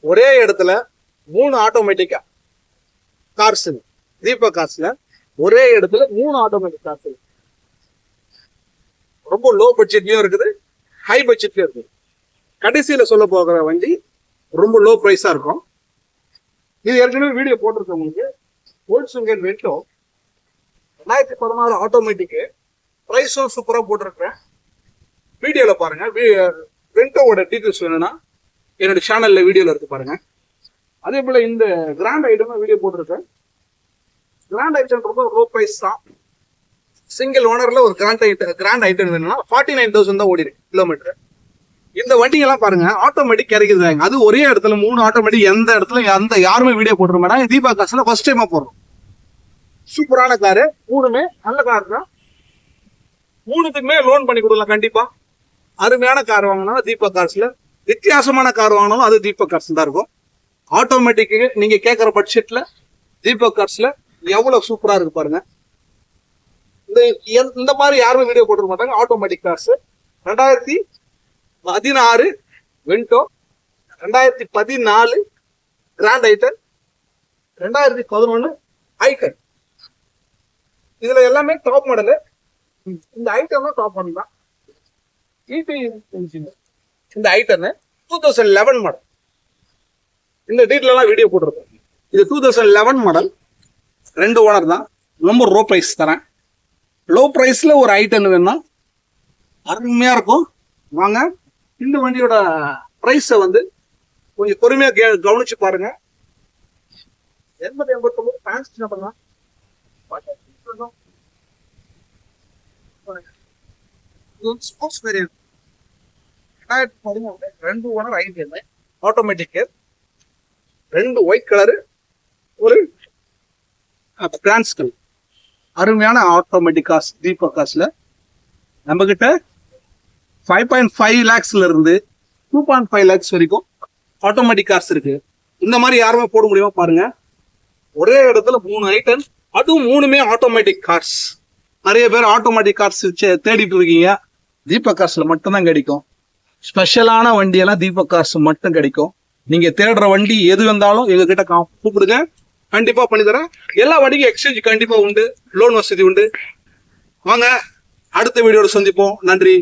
ஒரே இடத்துல 3 ஆட்டோமேட்டிக்கா கார்ஸ். தீபக் கார்ஸ்ல ஒரே இடத்துல 3 ஆட்டோமேட்டிக் கார்ஸ். ரொம்ப லோ பட்ஜெட்லயும் இருக்குது, ஹை பட்ஜெட்லயும் இருக்குது. கடைசியில சொல்ல போகிற வண்டி ரொம்ப லோ பிரைஸா இருக்கும். இது ஏற்கனவே வீடியோ போட்டிருக்கவங்களுக்கு வோல்க்ஸ்வாகன் வென்டோ 2016 ஆட்டோமேட்டிக் பிரைஸும் சூப்பரா போட்டிருக்கேன். வீடியோல பாருங்க. வென்டோவோட டீட்டெயில்ஸ் வேணும்னா என்னோட சேனல்ல வீடியோல இருக்கு பாருங்க. அதே போல இந்த கிராண்ட் ஐட்டம் வீடியோ போட்டிருக்கேன். கிராண்ட் ஐட்டம் ரொம்ப லோ பிரைஸ் தான். சிங்கிள் ஓனர்ல ஒரு கிராண்ட் ஐட்டம் வேணும்னா 49,000 தான் ஓடி இருக்கு கிலோமீட்டர். இந்த வண்டிங்கெல்லாம் பாருங்க ஆட்டோமேட்டிக் கிடைக்குது. அது ஒரே இடத்துல 3 ஆட்டோமேட்டிக். எந்த இடத்துல யாருமே வீடியோ போட்டுருக்க மாட்டாங்க. தீபக் கார்ஸ்ல ஃபர்ஸ்ட் டைமா போடுறோம். சூப்பரான காரு, 3மே நல்ல கார் தான். 3த்துக்குமே லோன் பண்ணி கொடுக்கலாம் கண்டிப்பா. அருமையான கார் வாங்கினாலும் தீபக் கார்ஸ்ல, வித்தியாசமான கார் வாங்கினாலும் அது தீபக் கார்ஸ் தான் இருக்கும். ஆட்டோமேட்டிக்கு நீங்க கேட்கற பட்ஜெட்ல தீபக் கார்ஸ்ல எவ்வளவு சூப்பரா இருக்கு பாருங்க. இந்த மாதிரி யாருமே வீடியோ போட்டுக்க மாட்டாங்க. Automatic cars 2016 Vento, 2014 grand i ten, 2011 icon. இதுல எல்லாமே டாப் மாடலு. இந்த ஐட்டம் தான் டாப் மாடல் தான். இந்த ஐட்டம் 2011 மாடல். இந்த டீட்டெயில் எல்லாம் வீடியோ போட்டிருக்கோம். இது 2011 மாடல். 2 ஓனர் தான். ரொம்ப லோ பிரைஸ் தரேன். லோ பிரைஸ்ல ஒரு ஐட்டம் வேணும்னா அருமையா இருக்கும். வாங்க, இந்த வண்டியோட பிரைஸை கொஞ்சம் பொறுமையா கவனிச்சு பாருங்க. 80-89 ஃபேன்சி நம்பர் தான். 2 owner item automatic. 2 white colour, ஒரு பிரான்ஸ் கலர். அருமையான ஆட்டோமேட்டிக் கார்ஸ் தீபக் கார்ஸ்ல நம்ம கிட்ட 5.5 lakhsல இருந்து 2.5 lakhs வரைக்கும் ஆட்டோமேட்டிக் கார்ஸ் இருக்கு. இந்த மாதிரி யாருமே போட முடியுமா பாருங்க. ஒரே இடத்துல 3 ஐட்டம், அதுவும் 3மே ஆட்டோமேட்டிக் கார்ஸ். நிறைய பேர் ஆட்டோமேட்டிக் கார்ஸ் தேடிட்டு இருக்கீங்க. தீபக் கார்ஸ்ல மட்டும்தான் கிடைக்கும். ஸ்பெஷலான வண்டியெல்லாம் தீபக் கார்ஸ் மட்டும் கிடைக்கும். நீங்க தேடுற வண்டி எது வந்தாலும் எங்க கிட்ட கூப்பிடுங்க, கண்டிப்பா பண்ணித்தரேன். எல்லா வண்டிக்கும் எக்ஸ்சேஞ்ச் கண்டிப்பா உண்டு, லோன் வசதி உண்டு. வாங்க, அடுத்த வீடியோட சந்திப்போம். நன்றி.